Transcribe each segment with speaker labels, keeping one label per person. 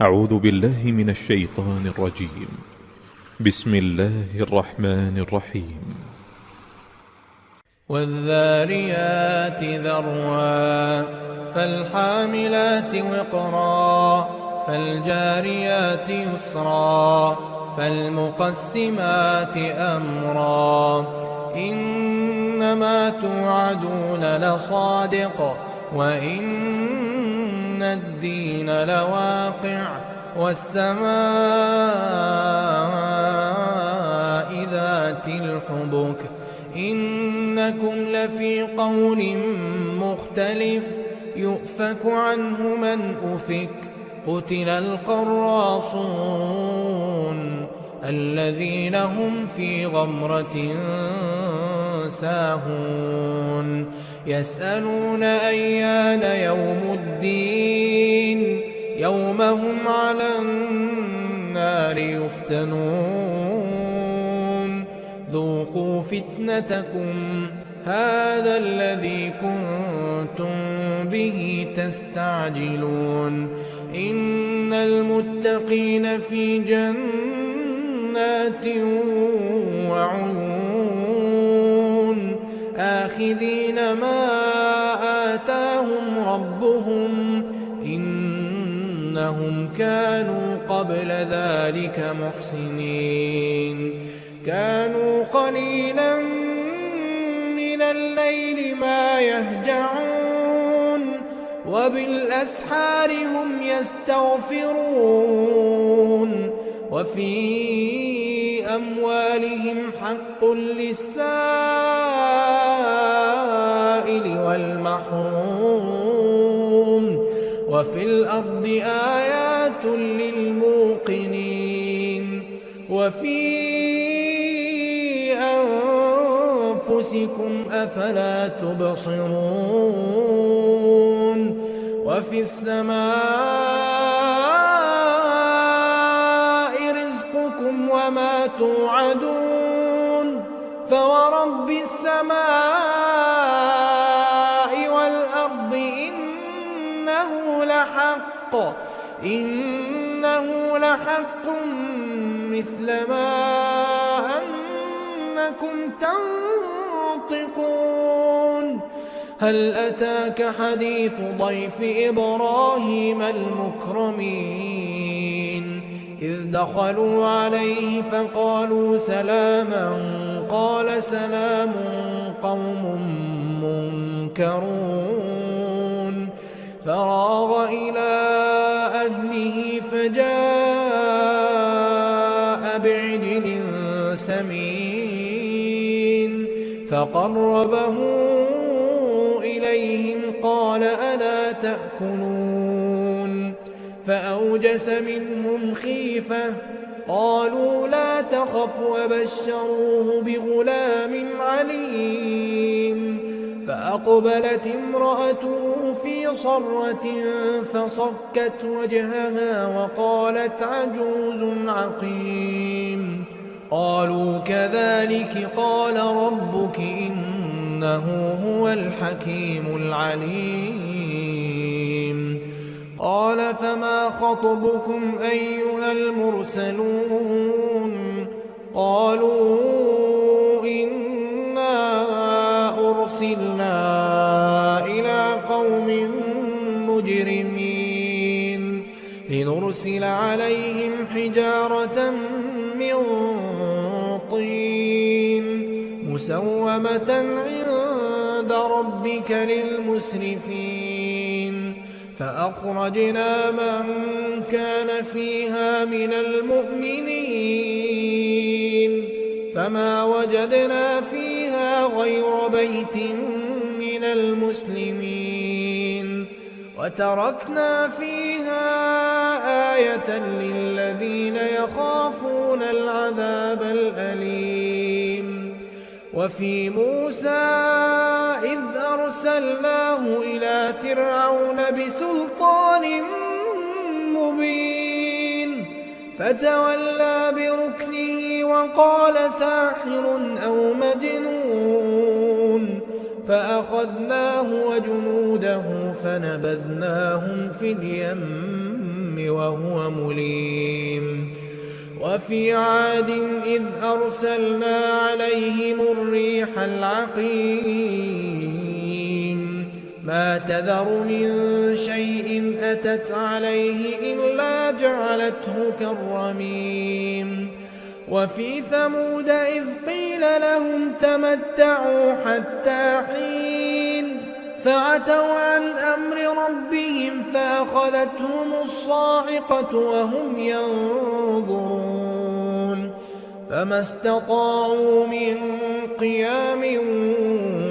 Speaker 1: أعوذ بالله من الشيطان الرجيم. بسم الله الرحمن الرحيم.
Speaker 2: والذاريات ذروا فالحاملات وقرا فالجاريات يسرا فالمقسمات أمرا إنما توعدون لصادق وإن الدين لواقع والسماء ذات الحبك إنكم لفي قول مختلف يؤفك عنه من أفك قتل الخراصون الذين هم في غمرة ساهون يسألون أيان يوم الدين يوم هم على النار يفتنون ذوقوا فتنتكم هذا الذي كنتم به تستعجلون إن المتقين في جنات وعيون آخذين ما آتاهم ربهم إنهم كانوا قبل ذلك محسنين كانوا قليلا من الليل ما يهجعون وبالأسحار هم يستغفرون وفي أموالهم حق للسائل والمحروم وفي الأرض آيات للموقنين وفي أنفسكم أفلا تبصرون وفي السماء رزقكم وما توعدون فورب السماء والأرض إنه لحق مثل ما أنكم تنطقون هل أتاك حديث ضيف إبراهيم المكرمين إذ دخلوا عليه فقالوا سلاما قال سلام قوم منكرون فراغ إلى أهله فجاء بعجل سمين فقربه إليهم قال ألا تأكلون فأوجس منهم خيفة قالوا لا تخف وبشروه بغلام عليم فأقبلت امرأته في صرة فصكت وجهها وقالت عجوز عقيم قالوا كذلك قال ربك إنه هو الحكيم العليم قال فما خطبكم أيها المرسلون قالوا إنا أرسلنا إلى قوم مجرمين لنرسل عليهم حجارة من طين مسومة عند ربك للمسرفين فأخرجنا من كان فيها من المؤمنين فما وجدنا فيها غير بيت من المسلمين وتركنا فيها آية للذين يخافون العذاب الأليم وفي موسى إذ أرسلناه إلى فرعون بسلطان مبين فتولى بركنه وقال ساحر أو مجنون فأخذناه وجنوده فنبذناهم في اليم وهو مليم وفي عاد إذ أرسلنا عليهم الريح العقيم ما تذر من شيء أتت عليه إلا جعلته كالرميم وفي ثمود إذ قيل لهم تمتعوا حتى حين فعتوا عن أمر ربهم فأخذتهم الصاعقة وهم ينظرون فما استطاعوا من قيام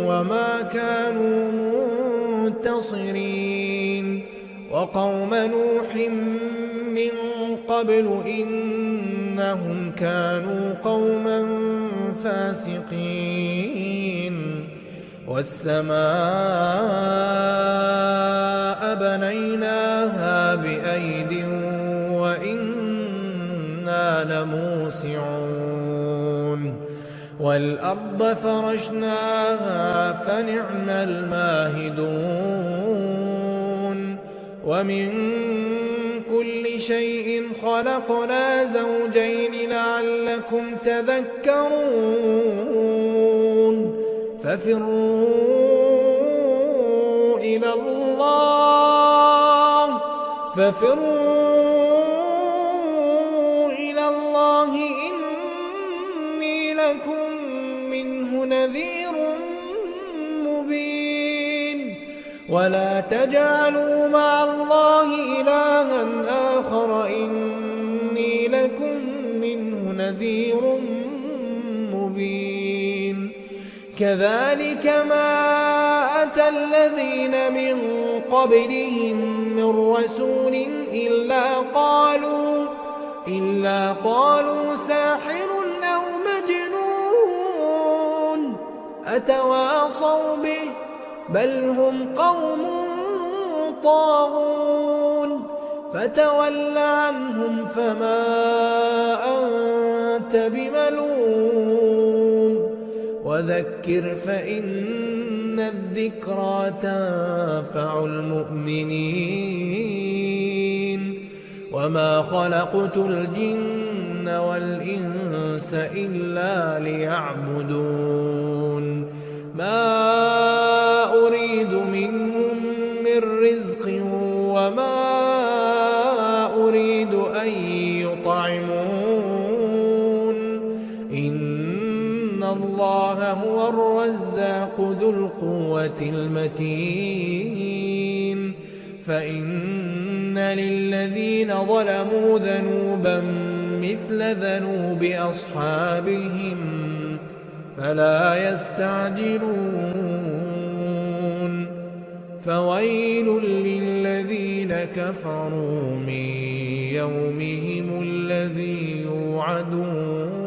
Speaker 2: وما كانوا منتصرين وقوم نوح من قبل إنهم كانوا قوما فاسقين والسماء بنيناها بأيد وإنا لموسعون والأرض فرشناها فنعم الماهدون ومن كل شيء خلقنا زوجين لعلكم تذكرون ففروا إلى الله إني لكم منه نذير مبين ولا تجعلوا مع الله إلها آخر إني لكم منه نذير مبين كذلك ما أتى الذين من قبلهم من رسول إلا قالوا ساحر أو مجنون أتواصوا به بل هم قوم طاغون فتول عنهم فما أنت بملوم وذكر فإن الذكرى تنفع المؤمنين وما خلقت الجن والإنس إلا ليعبدون ما أريد منهم من رزق وما أريد أن يطعمون إن الله هو الرزاق ذو القوة المتين فإن للذين ظلموا ذنوبا مثل ذنوب أصحابهم فلا يستعجلون فويل للذين كفروا من يومهم الذي يوعدون